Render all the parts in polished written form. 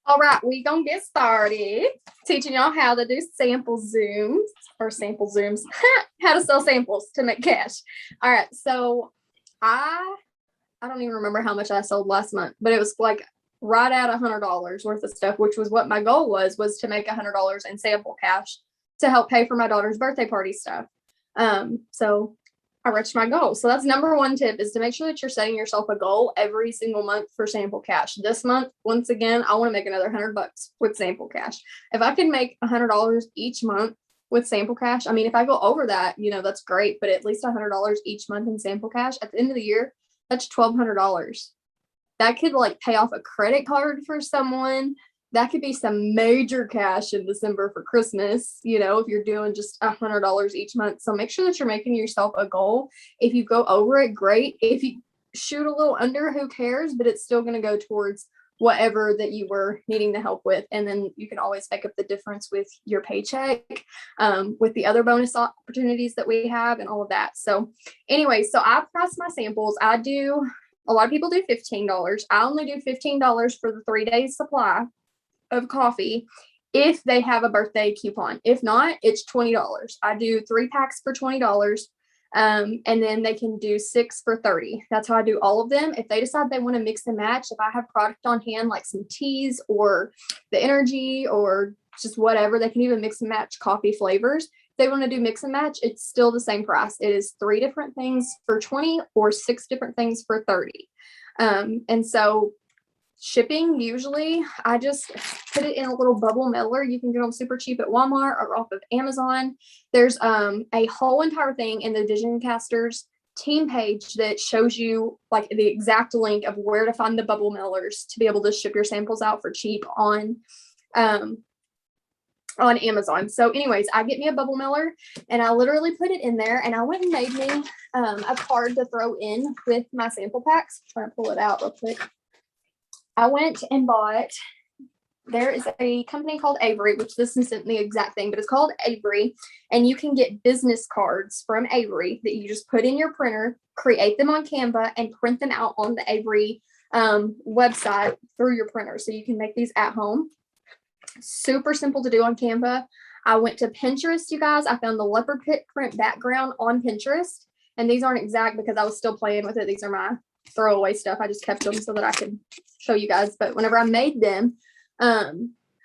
All right, we gonna get started teaching y'all how to do sample zooms, how to sell samples to make cash. All right, so I don't even remember how much I sold last month, but it was like right at $100 worth of stuff, which was what my goal was to make $100 in sample cash to help pay for my daughter's birthday party stuff. So I reached my goal. So that's number one tip, is to make sure that you're setting yourself a goal every single month for sample cash. This month, once again, I want to make another $100 with sample cash. If I can make $100 each month with sample cash, I mean, if I go over that, that's great, but at least $100 each month in sample cash at the end of the year, that's $1,200. That could like pay off a credit card for someone. That could be some major cash in December for Christmas, if you're doing just $100 each month. So make sure that you're making yourself a goal. If you go over it, great. If you shoot a little under, who cares? But it's still going to go towards whatever that you were needing the help with. And then you can always make up the difference with your paycheck, with the other bonus opportunities that we have and all of that. So anyway, so I price my samples. A lot of people do $15. I only do $15 for the 3 days supply of coffee if they have a birthday coupon. If not, it's $20. I do 3 packs for $20. And then they can do 6 for $30. That's how I do all of them. If they decide they want to mix and match, if I have product on hand, like some teas or the energy or just whatever, they can even mix and match coffee flavors. If they want to do mix and match, it's still the same price. It is 3 different things for 20 or 6 different things for 30. And so shipping, usually I just put it in a little bubble mailer. You can get them super cheap at Walmart or off of Amazon. There's a whole entire thing in the VisionCasters team page that shows you like the exact link of where to find the bubble mailers to be able to ship your samples out for cheap on Amazon. So anyways, I get me a bubble mailer and I literally put it in there, and I went and made me a card to throw in with my sample packs. I'm trying to pull it out real quick. I went and bought, there is a company called Avery, which this isn't the exact thing, but it's called Avery. And you can get business cards from Avery that you just put in your printer, create them on Canva, and print them out on the Avery website through your printer. So you can make these at home. Super simple to do on Canva. I went to Pinterest, you guys. I found the leopard print background on Pinterest. And these aren't exact because I was still playing with it. These are my throwaway stuff. I just kept them so that I could show you guys. But whenever I made them, I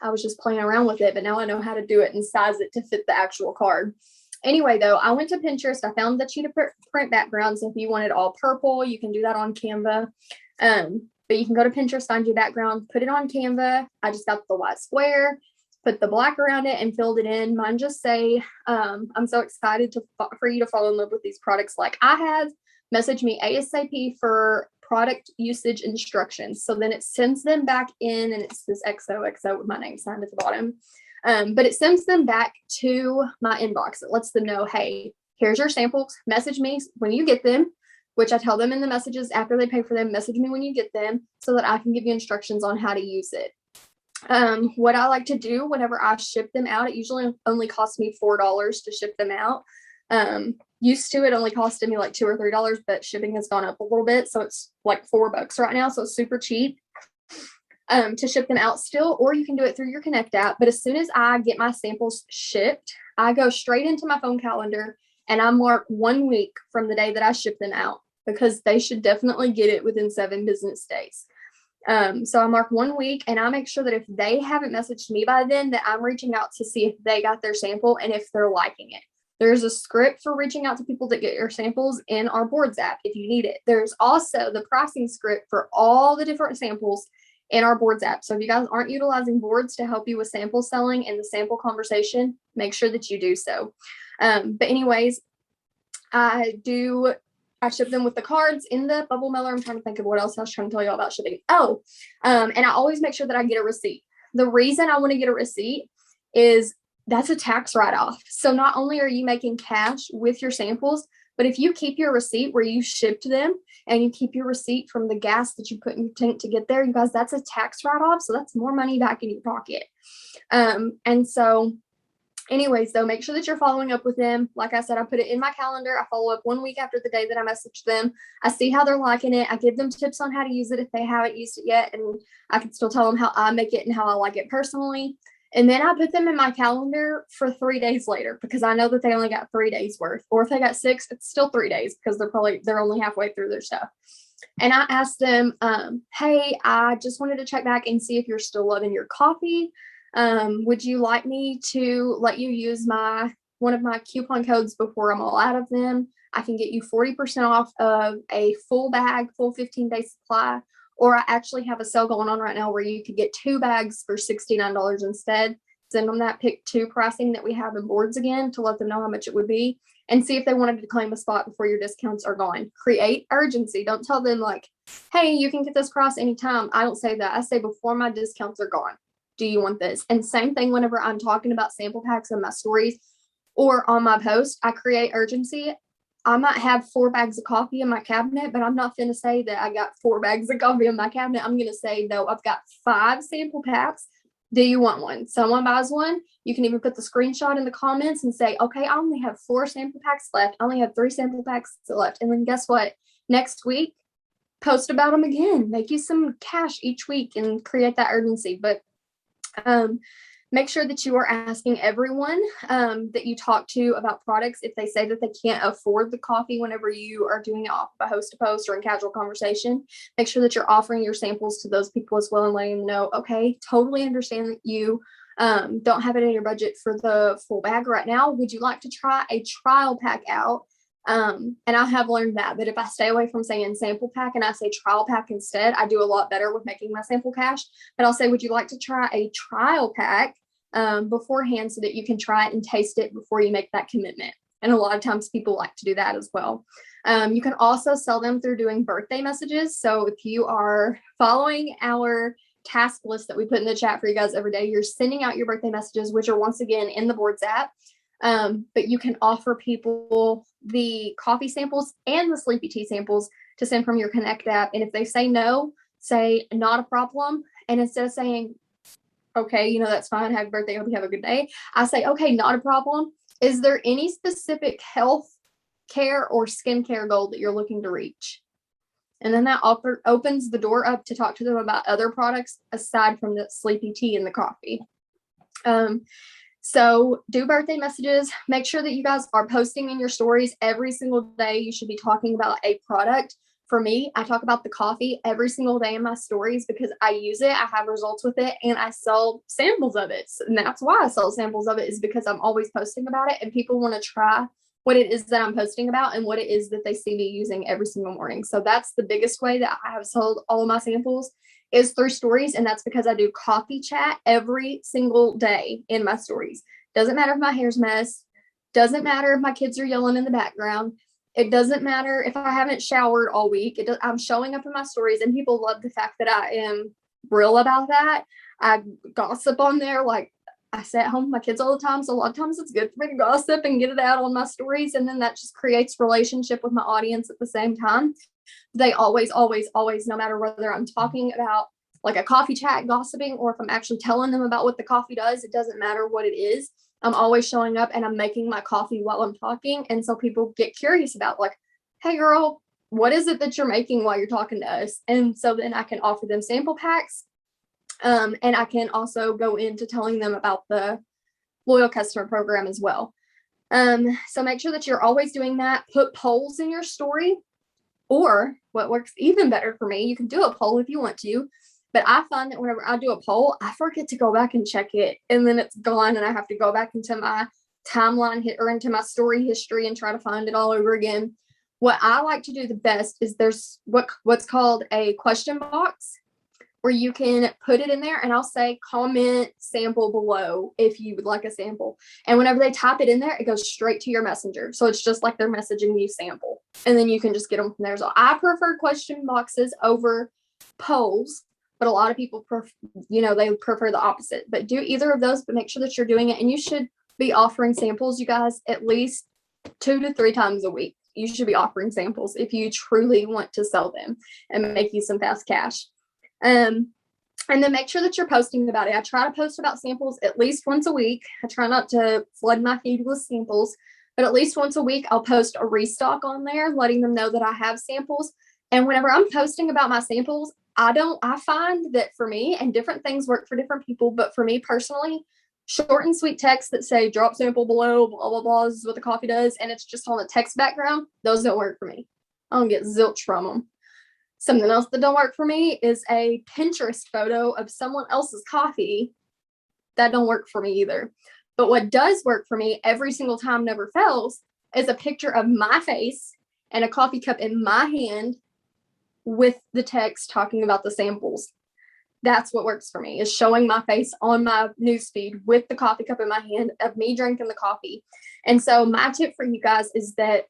was just playing around with it, but now I know how to do it and size it to fit the actual card. Anyway, though, I went to Pinterest. I found the cheetah print backgrounds. If you want it all purple, you can do that on Canva. But you can go to Pinterest, find your background, put it on Canva. I just got the white square, put the black around it, and filled it in. Mine just say, I'm so excited for you to fall in love with these products like I have. Message me ASAP for product usage instructions. So then it sends them back in, and it says XOXO with my name signed at the bottom. But it sends them back to my inbox. It lets them know, hey, here's your samples. Message me when you get them, which I tell them in the messages after they pay for them. Message me when you get them so that I can give you instructions on how to use it. What I like to do whenever I ship them out, it usually only costs me $4 to ship them out. Used to it only costed me like $2 or $3, but shipping has gone up a little bit. So it's like $4 right now. So it's super cheap to ship them out still, or you can do it through your Connect app. But as soon as I get my samples shipped, I go straight into my phone calendar and I mark 1 week from the day that I ship them out, because they should definitely get it within 7 business days. So I mark 1 week, and I make sure that if they haven't messaged me by then, that I'm reaching out to see if they got their sample and if they're liking it. There's a script for reaching out to people that get your samples in our boards app if you need it. There's also the pricing script for all the different samples in our boards app. So if you guys aren't utilizing boards to help you with sample selling and the sample conversation, make sure that you do so. But anyways, I ship them with the cards in the bubble mailer. I'm trying to think of what else I was trying to tell you all about shipping. And I always make sure that I get a receipt. The reason I want to get a receipt is that's a tax write-off. So not only are you making cash with your samples, but if you keep your receipt where you shipped them and you keep your receipt from the gas that you put in your tank to get there, you guys, that's a tax write-off. So that's more money back in your pocket. And so Anyways, though, make sure that you're following up with them. Like I said, I put it in my calendar. I follow up 1 week after the day that I message them. I see how they're liking it. I give them tips on how to use it if they haven't used it yet. And I can still tell them how I make it and how I like it personally. And then I put them in my calendar for 3 days later, because I know that they only got 3 days worth. Or if they got 6, it's still 3 days, because they're only halfway through their stuff. And I asked them, hey, I just wanted to check back and see if you're still loving your coffee. Would you like me to let you use one of my coupon codes before I'm all out of them? I can get you 40% off of a full 15-day supply. Or I actually have a sale going on right now where you could get 2 bags for $69 instead. Send them that pick 2 pricing that we have in boards again to let them know how much it would be, and see if they wanted to claim a spot before your discounts are gone. Create urgency. Don't tell them like, hey, you can get this price anytime. I don't say that. I say before my discounts are gone. Do you want this? And same thing whenever I'm talking about sample packs in my stories or on my post, I create urgency. I might have 4 bags of coffee in my cabinet, but I'm not going to say that I got 4 bags of coffee in my cabinet. I'm going to say, no, I've got 5 sample packs. Do you want one? Someone buys one. You can even put the screenshot in the comments and say, okay, I only have 4 sample packs left. I only have 3 sample packs left. And then guess what? Next week, post about them again. Make you some cash each week and create that urgency. But make sure that you are asking everyone that you talk to about products. If they say that they can't afford the coffee whenever you are doing it off of a host to post or in casual conversation, make sure that you're offering your samples to those people as well and letting them know, okay, totally understand that you don't have it in your budget for the full bag right now. Would you like to try a trial pack out? And I have learned that if I stay away from saying sample pack and I say trial pack instead, I do a lot better with making my sample cash. But I'll say, would you like to try a trial pack beforehand so that you can try it and taste it before you make that commitment? And a lot of times people like to do that as well. You can also sell them through doing birthday messages. So if you are following our task list that we put in the chat for you guys every day, you're sending out your birthday messages, which are once again in the Boards app. But you can offer people the coffee samples and the sleepy tea samples to send from your Connect app. And if they say no, say not a problem. And instead of saying, okay, that's fine, happy birthday, hope you have a good day, I say, okay, not a problem. Is there any specific health care or skincare goal that you're looking to reach? And then that opens the door up to talk to them about other products aside from the sleepy tea and the coffee. So do birthday messages. Make sure that you guys are posting in your stories every single day. You should be talking about a product. For me, I talk about the coffee every single day in my stories because I use it, I have results with it, and I sell samples of it. And that's why I sell samples of it, is because I'm always posting about it and people want to try what it is that I'm posting about and what it is that they see me using every single morning. So that's the biggest way that I have sold all of my samples, is through stories. And that's because I do coffee chat every single day in my stories. Doesn't matter if my hair's a mess. Doesn't matter if my kids are yelling in the background. It doesn't matter if I haven't showered all week. I'm showing up in my stories, and people love the fact that I am real about that. I gossip on there. Like, I stay at home with my kids all the time. So a lot of times it's good for me to gossip and get it out on my stories. And then that just creates relationship with my audience at the same time. They always, always, always, no matter whether I'm talking about like a coffee chat gossiping or if I'm actually telling them about what the coffee does, it doesn't matter what it is. I'm always showing up and I'm making my coffee while I'm talking. And so people get curious about like, hey girl, what is it that you're making while you're talking to us? And so then I can offer them sample packs. And I can also go into telling them about the loyal customer program as well. So make sure that you're always doing that. Put polls in your story, or what works even better for me, you can do a poll if you want to. But I find that whenever I do a poll, I forget to go back and check it, and then it's gone, and I have to go back into my timeline or into my story history and try to find it all over again. What I like to do the best is there's what's called a question box, where you can put it in there, and I'll say comment sample below if you would like a sample. And whenever they type it in there, it goes straight to your messenger. So it's just like they're messaging you sample, and then you can just get them from there. So I prefer question boxes over polls, but a lot of people they prefer the opposite. But do either of those, but make sure that you're doing it. And you should be offering samples, you guys, at least 2 to 3 times a week. You should be offering samples if you truly want to sell them and make you some fast cash. And And then make sure that you're posting about it. I try to post about samples at least once a week. I try not to flood my feed with samples, but at least once a week, I'll post a restock on there, letting them know that I have samples. And whenever I'm posting about my samples, I find that for me, and different things work for different people, but for me personally, short and sweet text that say drop sample below, blah, blah, blah, this is what the coffee does, and it's just on a text background, those don't work for me. I don't get zilch from them. Something else that don't work for me is a Pinterest photo of someone else's coffee. That don't work for me either. But what does work for me every single time, never fails, is a picture of my face and a coffee cup in my hand with the text talking about the samples. That's what works for me, is showing my face on my newsfeed with the coffee cup in my hand of me drinking the coffee. And so my tip for you guys is that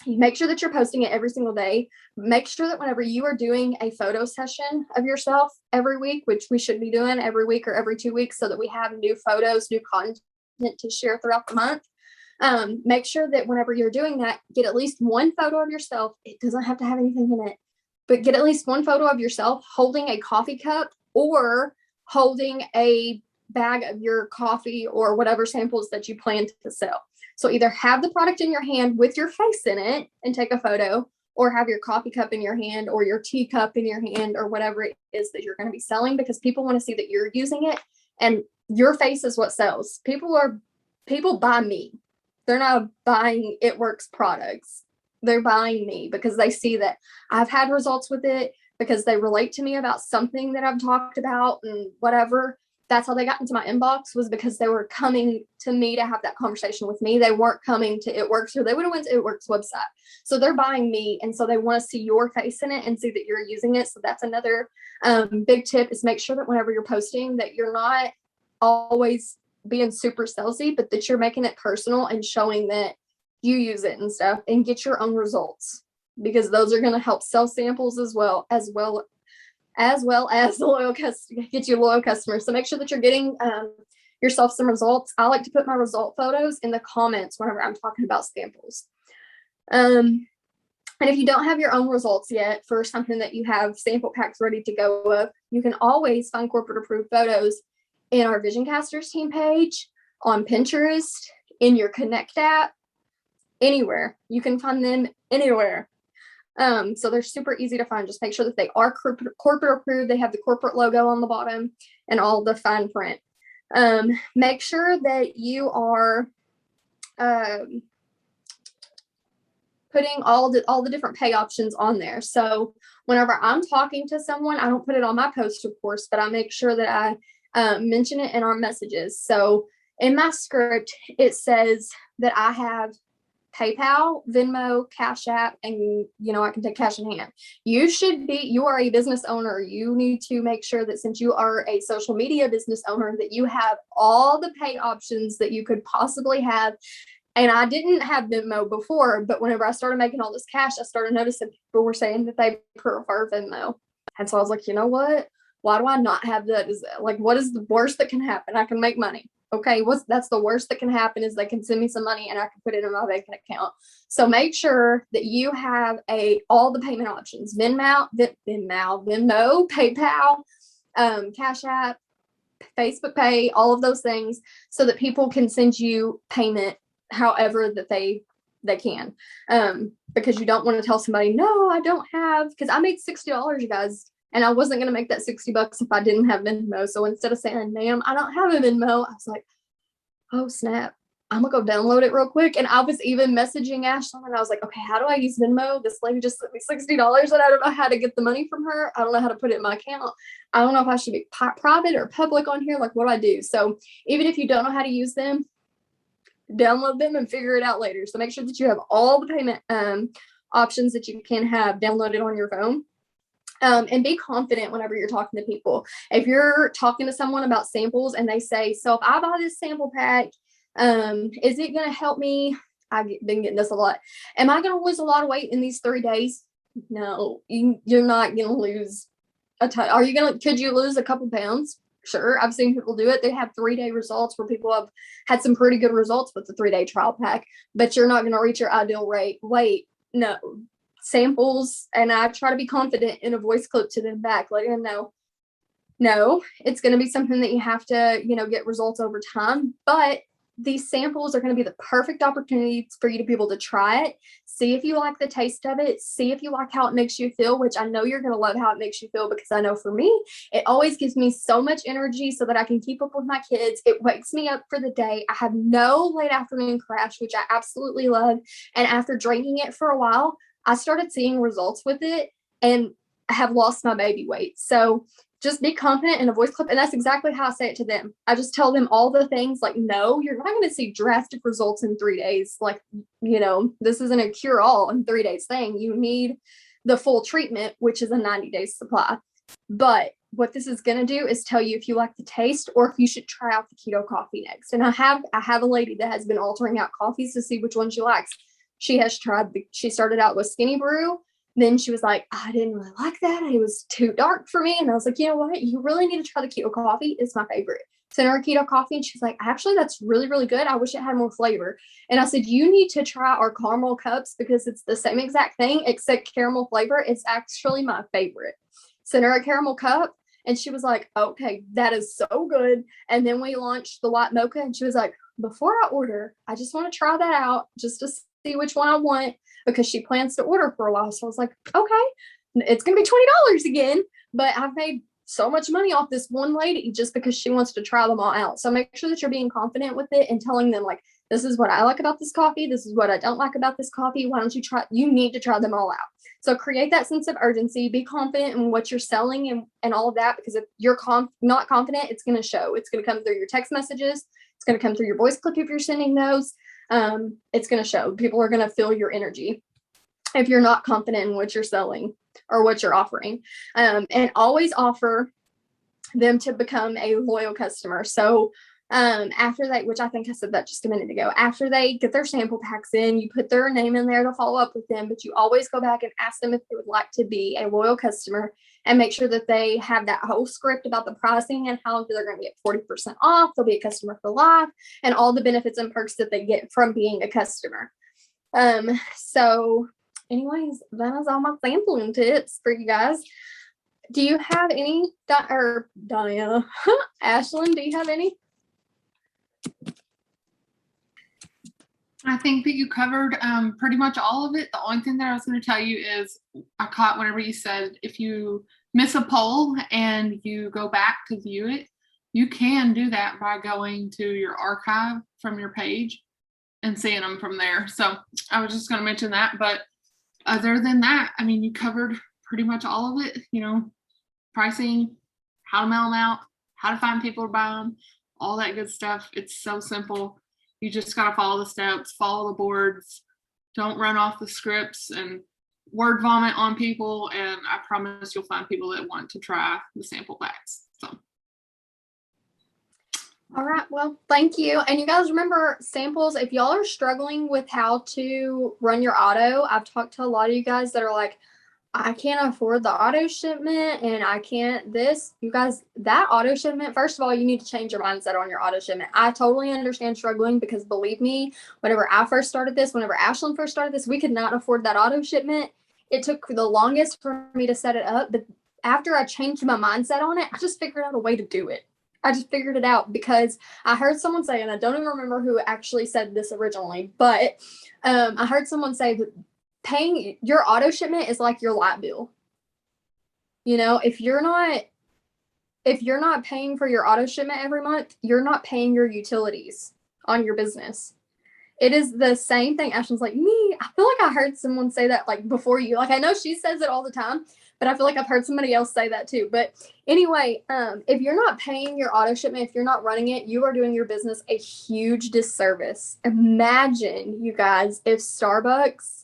you make sure that you're posting it every single day. Make sure that whenever you are doing a photo session of yourself every week, which we should be doing every week or every 2 weeks so that we have new photos, new content to share throughout the month. Make sure that whenever you're doing that, get at least one photo of yourself. It doesn't have to have anything in it, but get at least one photo of yourself holding a coffee cup or holding a bag of your coffee or whatever samples that you plan to sell. So either have the product in your hand with your face in it and take a photo, or have your coffee cup in your hand or your teacup in your hand or whatever it is that you're going to be selling, because people want to see that you're using it, and your face is what sells. People buy me. They're not buying It Works products. They're buying me because they see that I've had results with it, because they relate to me about something that I've talked about and whatever. That's how they got into my inbox, was because they were coming to me to have that conversation with me. They weren't coming to It Works, or they would have went to It Works website. So they're buying me. And so they want to see your face in it and see that you're using it. So that's another big tip, is make sure that whenever you're posting that you're not always being super salesy, but that you're making it personal and showing that you use it and stuff, and get your own results, because those are going to help sell samples as well as get you loyal customers. So make sure that you're getting yourself some results. I like to put my result photos in the comments whenever I'm talking about samples. And if you don't have your own results yet for something that you have sample packs ready to go with, you can always find corporate approved photos in our Vision Casters team page, on Pinterest, in your Connect app, anywhere. You can find them anywhere. So they're super easy to find. Just make sure that they are corporate approved. They have the corporate logo on the bottom and all the fine print. Make sure that you are putting all the different pay options on there. So whenever I'm talking to someone, I don't put it on my post, of course, but I make sure that I mention it in our messages. So in my script, it says that I have PayPal, Venmo, Cash App, and I can take cash in hand. You are a business owner. You need to make sure that, since you are a social media business owner, that you have all the pay options that you could possibly have. And I didn't have Venmo before, but whenever I started making all this cash, I started noticing people were saying that they prefer Venmo. And so I was like, you know what? Why do I not have that? What is the worst that can happen? I can make money. Okay, that's the worst that can happen, is they can send me some money and I can put it in my bank account. So make sure that you have all the payment options: Venmo, PayPal, Cash App, Facebook Pay, all of those things, so that people can send you payment however that they can. Because you don't want to tell somebody, no, I don't have, because I made $60, you guys. And I wasn't going to make that $60 if I didn't have Venmo. So instead of saying, ma'am, I don't have a Venmo, I was like, oh, snap. I'm going to go download it real quick. And I was even messaging Ashley, and I was like, okay, how do I use Venmo? This lady just sent me $60 and I don't know how to get the money from her. I don't know how to put it in my account. I don't know if I should be private or public on here. Like, what do I do? So even if you don't know how to use them, download them and figure it out later. So make sure that you have all the payment options that you can have downloaded on your phone. And be confident whenever you're talking to people. If you're talking to someone about samples and they say, so if I buy this sample pack, is it going to help me? I've been getting this a lot. Am I going to lose a lot of weight in these 3 days? No, you're not going to lose a ton. Could you lose a couple pounds? Sure. I've seen people do it. They have 3-day results where people have had some pretty good results with the 3-day trial pack, but you're not going to reach your ideal weight. No. Samples, and I try to be confident in a voice clip to them back, letting them know No, it's going to be something that you have to, get results over time. But these samples are going to be the perfect opportunities for you to be able to try it, see if you like the taste of it, see if you like how it makes you feel, which I know you're going to love how it makes you feel, because I know for me, it always gives me so much energy so that I can keep up with my kids. It wakes me up for the day. I have no late afternoon crash, which I absolutely love. And after drinking it for a while, I started seeing results with it and I have lost my baby weight. So just be confident in a voice clip. And that's exactly how I say it to them. I just tell them all the things like, no, you're not going to see drastic results in 3 days. Like, this isn't a cure all in 3 days thing. You need the full treatment, which is a 90-day supply. But what this is going to do is tell you if you like the taste or if you should try out the keto coffee next. And I have a lady that has been altering out coffees to see which one she likes. She started out with Skinny Brew. Then she was like, I didn't really like that. It was too dark for me. And I was like, you know what? You really need to try the keto coffee. It's my favorite. Sent her a keto coffee and she's like, actually, that's really, really good. I wish it had more flavor. And I said, you need to try our caramel cups because it's the same exact thing except caramel flavor. It's actually my favorite. Sent her a caramel cup and she was like, okay, that is so good. And then we launched the white mocha and she was like, before I order, I just want to try that out just to see which one I want, because she plans to order for a while. So I was like, okay, it's going to be $20 again, but I've made so much money off this one lady just because she wants to try them all out. So make sure that you're being confident with it and telling them like, this is what I like about this coffee. This is what I don't like about this coffee. Why don't you try? You need to try them all out. So create that sense of urgency, be confident in what you're selling and all of that, because if you're not confident, it's going to show. It's going to come through your text messages. It's going to come through your voice clip if you're sending those. It's going to show. People are going to feel your energy if you're not confident in what you're selling or what you're offering. And always offer them to become a loyal customer. So after they, which I think I said that just a minute ago, after they get their sample packs in, you put their name in there to follow up with them, but you always go back and ask them if they would like to be a loyal customer and make sure that they have that whole script about the pricing and how they're going to get 40% off. They'll be a customer for life and all the benefits and perks that they get from being a customer. So anyways, that is all my sampling tips for you guys. Do you have any, or Diana, Ashlyn, do you have any? I think that you covered pretty much all of it. The only thing that I was going to tell you is I caught whenever you said if you miss a poll and you go back to view it, you can do that by going to your archive from your page and seeing them from there. So I was just going to mention that. But other than that, I mean, you covered pretty much all of it, pricing, how to mail them out, how to find people to buy them, all that good stuff. It's so simple. You just got to follow the steps, follow the boards, don't run off the scripts and word vomit on people. And I promise you'll find people that want to try the sample packs. So. All right. Well, thank you. And you guys remember samples. If y'all are struggling with how to run your auto, I've talked to a lot of you guys that are like, I can't afford the auto shipment and I can't this. You guys, that auto shipment, first of all, you need to change your mindset on your auto shipment. I totally understand struggling because believe me, whenever I first started this, whenever Ashlyn first started this, we could not afford that auto shipment. It took the longest for me to set it up. But after I changed my mindset on it, I just figured out a way to do it. I just figured it out because I heard someone say, and I don't even remember who actually said this originally, but I heard someone say that paying your auto shipment is like your light bill. If you're not paying for your auto shipment every month, you're not paying your utilities on your business. It is the same thing. Ashlyn's like, me, I feel like I heard someone say that like before you. Like I know she says it all the time, but I feel like I've heard somebody else say that too. But anyway, if you're not paying your auto shipment, if you're not running it, you are doing your business a huge disservice. Imagine, you guys, if Starbucks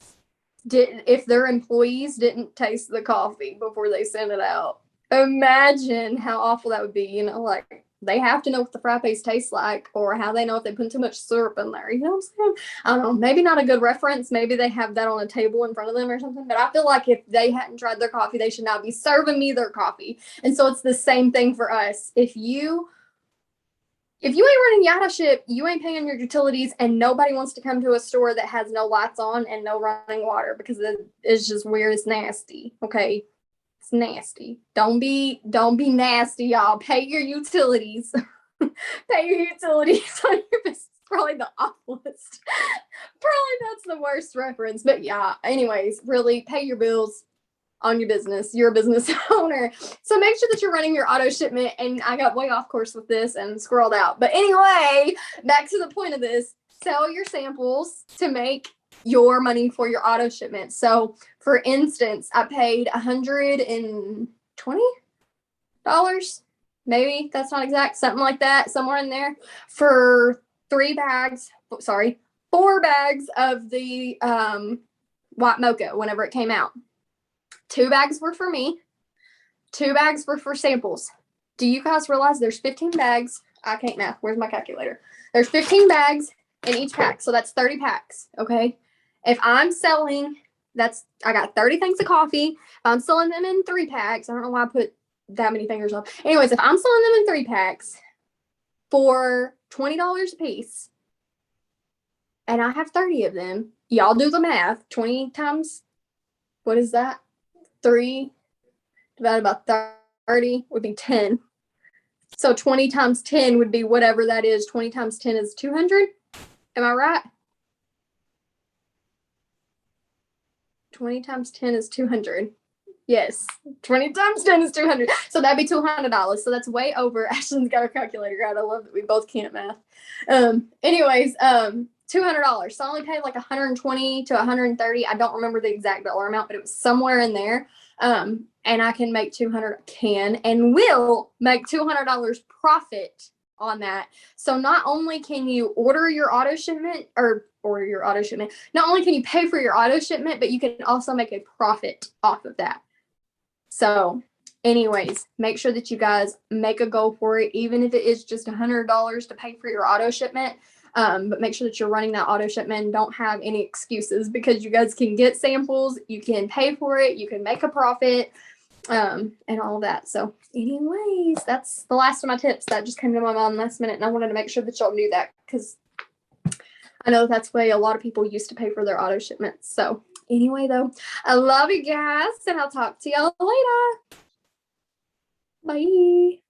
if their employees didn't taste the coffee before they sent it out. Imagine how awful that would be. Like they have to know what the frappes taste like or how they know if they put too much syrup in there. You know what I'm saying? I don't know. Maybe not a good reference. Maybe they have that on a table in front of them or something. But I feel like if they hadn't tried their coffee, they should not be serving me their coffee. And so it's the same thing for us. If you ain't running Yada Ship, you ain't paying your utilities, and nobody wants to come to a store that has no lights on and no running water because it's just weird. It's nasty. Okay. It's nasty. Don't be nasty, y'all. Pay your utilities. Pay your utilities on your business. Probably the awfulest. Probably that's the worst reference. But yeah, anyways, really pay your bills on your business. You're a business owner. So make sure that you're running your auto shipment. And I got way off course with this and scrolled out. But anyway, back to the point of this. Sell your samples to make your money for your auto shipment. So for instance, I paid $120. Maybe that's not exact, something like that, somewhere in there, for 4 bags of the white mocha whenever it came out. 2 bags were for me. 2 bags were for samples. Do you guys realize there's 15 bags? I can't math. Where's my calculator? There's 15 bags in each pack. So that's 30 packs. Okay. If I'm selling, I got 30 things of coffee. If I'm selling them in 3 packs, I don't know why I put that many fingers on. Anyways, if I'm selling them in 3 packs for $20 a piece, and I have 30 of them, y'all do the math. 20 times, what is that? 3 divided by 30 would be 10. So 20 times 10 would be whatever that is. 20 times 10 is 200. Am I right? 20 times 10 is 200. Yes, 20 times 10 is 200. So that'd be $200. So that's way over. Ashlyn's got her calculator out. I love that we both can't math. $200. So I only paid like 120 to 130. I don't remember the exact dollar amount, but it was somewhere in there. And I can make and will make $200 profit on that. So not only can you order your auto shipment not only can you pay for your auto shipment, but you can also make a profit off of that. So anyways, make sure that you guys make a goal for it, even if it is just $100 to pay for your auto shipment. But make sure that you're running that auto shipment. Don't have any excuses, because you guys can get samples, you can pay for it, you can make a profit, and all of that. So anyways, that's the last of my tips. That just came to my mind last minute, and I wanted to make sure that y'all knew that, because I know that's the way a lot of people used to pay for their auto shipments. So anyway, though, I love you guys, and I'll talk to y'all later. Bye.